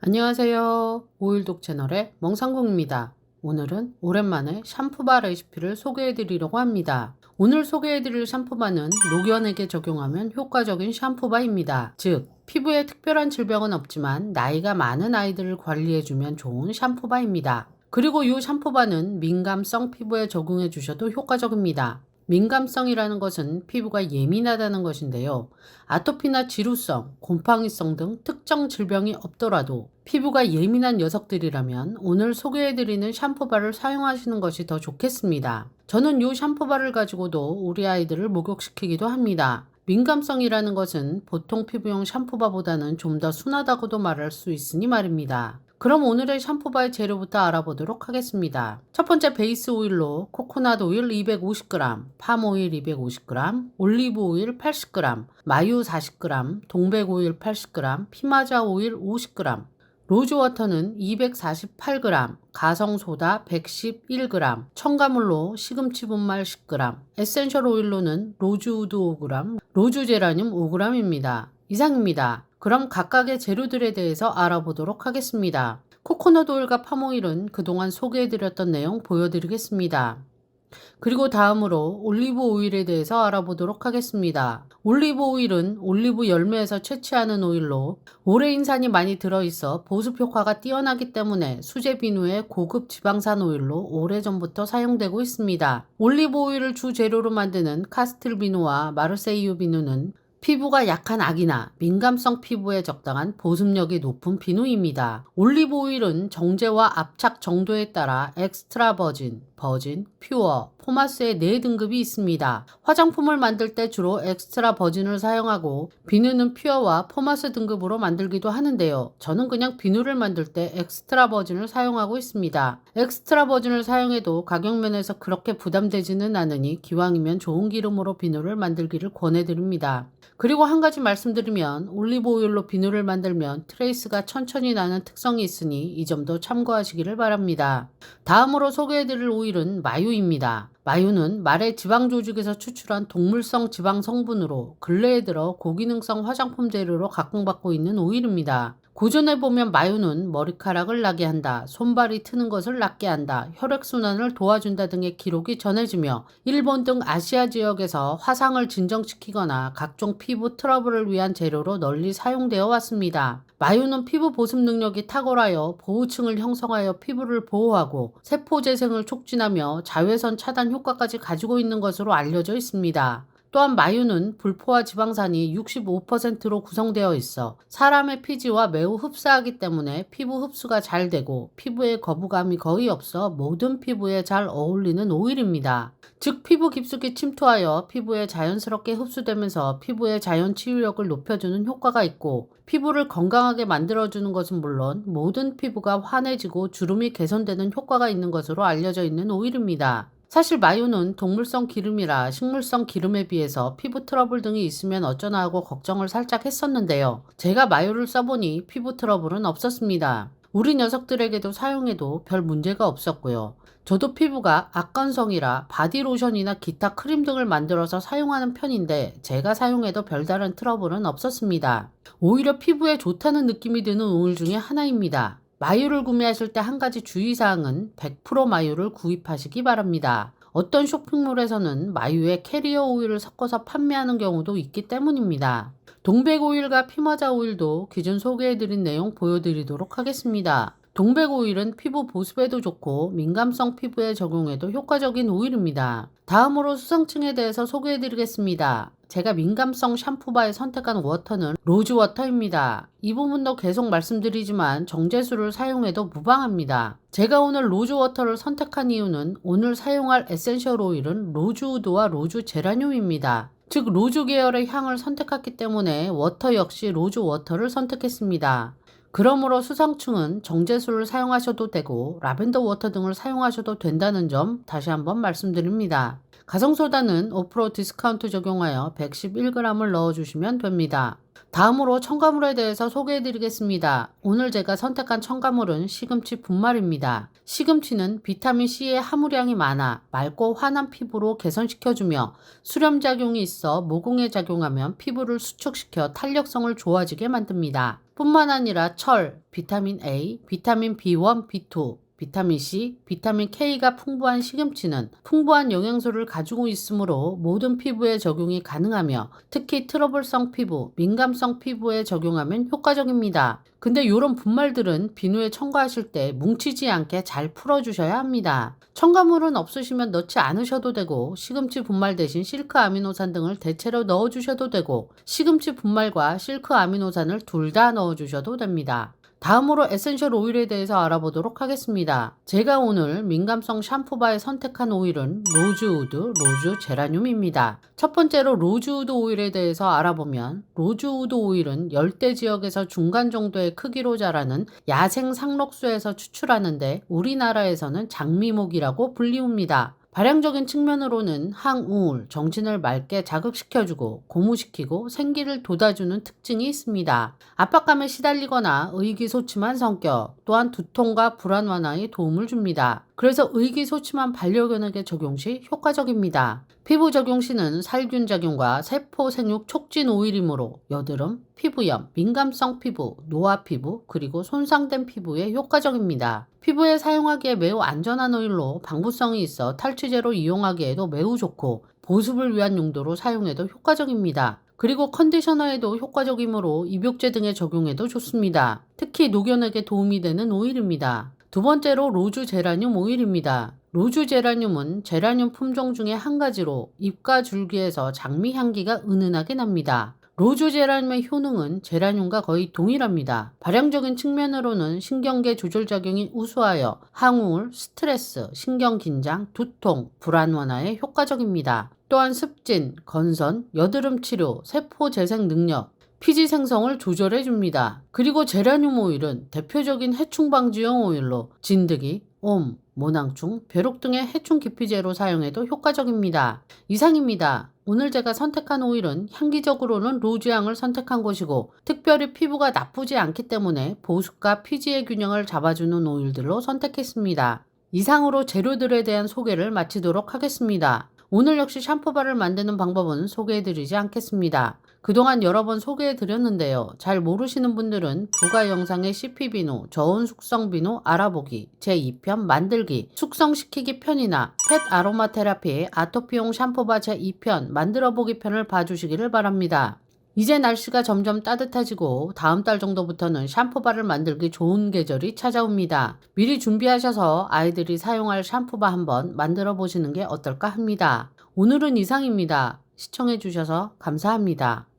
안녕하세요. 오일독 채널의 멍상궁입니다. 오늘은 오랜만에 샴푸바 레시피를 소개해드리려고 합니다. 오늘 소개해드릴 샴푸바는 노견에게 적용하면 효과적인 샴푸바입니다. 즉, 피부에 특별한 질병은 없지만 나이가 많은 아이들을 관리해주면 좋은 샴푸바입니다. 그리고 이 샴푸바는 민감성 피부에 적용해 주셔도 효과적입니다. 민감성이라는 것은 피부가 예민하다는 것인데요. 아토피나 지루성, 곰팡이성 등 특정 질병이 없더라도 피부가 예민한 녀석들이라면 오늘 소개해드리는 샴푸바를 사용하시는 것이 더 좋겠습니다. 저는 이 샴푸바를 가지고도 우리 아이들을 목욕시키기도 합니다. 민감성이라는 것은 보통 피부용 샴푸바보다는 좀 더 순하다고도 말할 수 있으니 말입니다. 그럼 오늘의 샴푸바의 재료부터 알아보도록 하겠습니다. 첫 번째 베이스 오일로 코코넛 오일 250g, 팜 오일 250g, 올리브 오일 80g, 마유 40g, 동백 오일 80g, 피마자 오일 50g, 로즈워터는 248g, 가성소다 111g, 첨가물로 시금치 분말 10g, 에센셜 오일로는 로즈우드 5g, 로즈제라늄 5g입니다. 이상입니다. 그럼 각각의 재료들에 대해서 알아보도록 하겠습니다. 코코넛 오일과 팜오일은 그동안 소개해드렸던 내용 보여드리겠습니다. 그리고 다음으로 올리브 오일에 대해서 알아보도록 하겠습니다. 올리브 오일은 올리브 열매에서 채취하는 오일로 오레인산이 많이 들어있어 보습 효과가 뛰어나기 때문에 수제 비누의 고급 지방산 오일로 오래전부터 사용되고 있습니다. 올리브 오일을 주 재료로 만드는 카스틸 비누와 마르세이유 비누는 피부가 약한 아기나 민감성 피부에 적당한 보습력이 높은 비누입니다. 올리브 오일은 정제와 압착 정도에 따라 엑스트라 버진, 퓨어, 포마스의 4등급이 있습니다. 화장품을 만들 때 주로 엑스트라 버진을 사용하고 비누는 퓨어와 포마스 등급으로 만들기도 하는데요. 저는 그냥 비누를 만들 때 엑스트라 버진을 사용하고 있습니다. 엑스트라 버진을 사용해도 가격면에서 그렇게 부담되지는 않으니 기왕이면 좋은 기름으로 비누를 만들기를 권해드립니다. 그리고 한 가지 말씀드리면 올리브 오일로 비누를 만들면 트레이스가 천천히 나는 특성이 있으니 이 점도 참고하시기를 바랍니다. 다음으로 소개해드릴 오일은 마유입니다. 마유는 말의 지방 조직에서 추출한 동물성 지방 성분으로 근래에 들어 고기능성 화장품 재료로 각광받고 있는 오일입니다. 고전에 보면 마유는 머리카락을 나게 한다, 손발이 트는 것을 낫게 한다, 혈액순환을 도와준다 등의 기록이 전해지며 일본 등 아시아 지역에서 화상을 진정시키거나 각종 피부 트러블을 위한 재료로 널리 사용되어 왔습니다. 마유는 피부 보습 능력이 탁월하여 보호층을 형성하여 피부를 보호하고 세포 재생을 촉진하며 자외선 차단 효과까지 가지고 있는 것으로 알려져 있습니다. 또한 마유는 불포화 지방산이 65%로 구성되어 있어 사람의 피지와 매우 흡사하기 때문에 피부 흡수가 잘 되고 피부에 거부감이 거의 없어 모든 피부에 잘 어울리는 오일입니다. 즉 피부 깊숙이 침투하여 피부에 자연스럽게 흡수되면서 피부의 자연 치유력을 높여주는 효과가 있고 피부를 건강하게 만들어주는 것은 물론 모든 피부가 환해지고 주름이 개선되는 효과가 있는 것으로 알려져 있는 오일입니다. 사실 마유는 동물성 기름이라 식물성 기름에 비해서 피부 트러블 등이 있으면 어쩌나 하고 걱정을 살짝 했었는데요. 제가 마유를 써보니 피부 트러블은 없었습니다. 우리 녀석들에게도 사용해도 별 문제가 없었고요. 저도 피부가 악건성이라 바디로션이나 기타 크림 등을 만들어서 사용하는 편인데 제가 사용해도 별다른 트러블은 없었습니다. 오히려 피부에 좋다는 느낌이 드는 오일 중에 하나입니다. 마유를 구매하실 때 한 가지 주의사항은 100% 마유를 구입하시기 바랍니다. 어떤 쇼핑몰에서는 마유에 캐리어 오일을 섞어서 판매하는 경우도 있기 때문입니다. 동백 오일과 피마자 오일도 기존 소개해드린 내용 보여드리도록 하겠습니다. 동백 오일은 피부 보습에도 좋고 민감성 피부에 적용해도 효과적인 오일입니다. 다음으로 수성층에 대해서 소개해드리겠습니다. 제가 민감성 샴푸바에 선택한 워터는 로즈워터입니다. 이 부분도 계속 말씀드리지만 정제수를 사용해도 무방합니다. 제가 오늘 로즈워터를 선택한 이유는 오늘 사용할 에센셜 오일은 로즈우드와 로즈제라늄입니다. 즉 로즈 계열의 향을 선택했기 때문에 워터 역시 로즈워터를 선택했습니다. 그러므로 수성층은 정제수를 사용하셔도 되고 라벤더 워터 등을 사용하셔도 된다는 점 다시 한번 말씀드립니다. 가성소다는 5% 디스카운트 적용하여 111g을 넣어주시면 됩니다. 다음으로 첨가물에 대해서 소개해드리겠습니다. 오늘 제가 선택한 첨가물은 시금치 분말입니다. 시금치는 비타민C의 함유량이 많아 맑고 환한 피부로 개선시켜주며 수렴작용이 있어 모공에 작용하면 피부를 수축시켜 탄력성을 좋아지게 만듭니다. 뿐만 아니라 철, 비타민 A, 비타민 B1, B2, 비타민 C, 비타민 K가 풍부한 시금치는 풍부한 영양소를 가지고 있으므로 모든 피부에 적용이 가능하며 특히 트러블성 피부, 민감성 피부에 적용하면 효과적입니다. 근데 이런 분말들은 비누에 첨가하실 때 뭉치지 않게 잘 풀어주셔야 합니다. 첨가물은 없으시면 넣지 않으셔도 되고 시금치 분말 대신 실크 아미노산 등을 대체로 넣어주셔도 되고 시금치 분말과 실크 아미노산을 둘 다 넣어주셔도 됩니다. 다음으로 에센셜 오일에 대해서 알아보도록 하겠습니다. 제가 오늘 민감성 샴푸바에 선택한 오일은 로즈우드, 로즈 제라늄입니다. 첫 번째로 로즈우드 오일에 대해서 알아보면 로즈우드 오일은 열대 지역에서 중간 정도의 크기로 자라는 야생 상록수에서 추출하는데 우리나라에서는 장미목이라고 불리웁니다. 발양적인 측면으로는 항우울, 정신을 맑게 자극시켜주고 고무시키고 생기를 돋아주는 특징이 있습니다. 압박감에 시달리거나 의기소침한 성격, 또한 두통과 불안 완화에 도움을 줍니다. 그래서 의기소침한 반려견에게 적용 시 효과적입니다. 피부 적용 시는 살균 작용과 세포 생육 촉진 오일이므로 여드름, 피부염, 민감성 피부, 노화 피부, 그리고 손상된 피부에 효과적입니다. 피부에 사용하기에 매우 안전한 오일로 방부성이 있어 탈취제로 이용하기에도 매우 좋고 보습을 위한 용도로 사용해도 효과적입니다. 그리고 컨디셔너에도 효과적이므로 입욕제 등에 적용해도 좋습니다. 특히 노견에게 도움이 되는 오일입니다. 두 번째로 로즈 제라늄 오일입니다. 로즈 제라늄은 제라늄 품종 중에 한 가지로 잎과 줄기에서 장미 향기가 은은하게 납니다. 로즈 제라늄의 효능은 제라늄과 거의 동일합니다. 발양적인 측면으로는 신경계 조절작용이 우수하여 항우울, 스트레스, 신경긴장, 두통, 불안 완화에 효과적입니다. 또한 습진, 건선, 여드름 치료, 세포 재생 능력, 피지 생성을 조절해줍니다. 그리고 제라늄 오일은 대표적인 해충 방지용 오일로 진드기, 옴, 모낭충, 벼룩 등의 해충 기피제로 사용해도 효과적입니다. 이상입니다. 오늘 제가 선택한 오일은 향기적으로는 로즈향을 선택한 것이고 특별히 피부가 나쁘지 않기 때문에 보습과 피지의 균형을 잡아주는 오일들로 선택했습니다. 이상으로 재료들에 대한 소개를 마치도록 하겠습니다. 오늘 역시 샴푸바를 만드는 방법은 소개해드리지 않겠습니다. 그동안 여러 번 소개해드렸는데요. 잘 모르시는 분들은 부가 영상의 CP비누, 저온 숙성비누 알아보기, 제2편 만들기, 숙성시키기 편이나 펫 아로마 테라피 아토피용 샴푸바 제2편 만들어보기 편을 봐주시기를 바랍니다. 이제 날씨가 점점 따뜻해지고 다음 달 정도부터는 샴푸바를 만들기 좋은 계절이 찾아옵니다. 미리 준비하셔서 아이들이 사용할 샴푸바 한번 만들어 보시는 게 어떨까 합니다. 오늘은 이상입니다. 시청해 주셔서 감사합니다.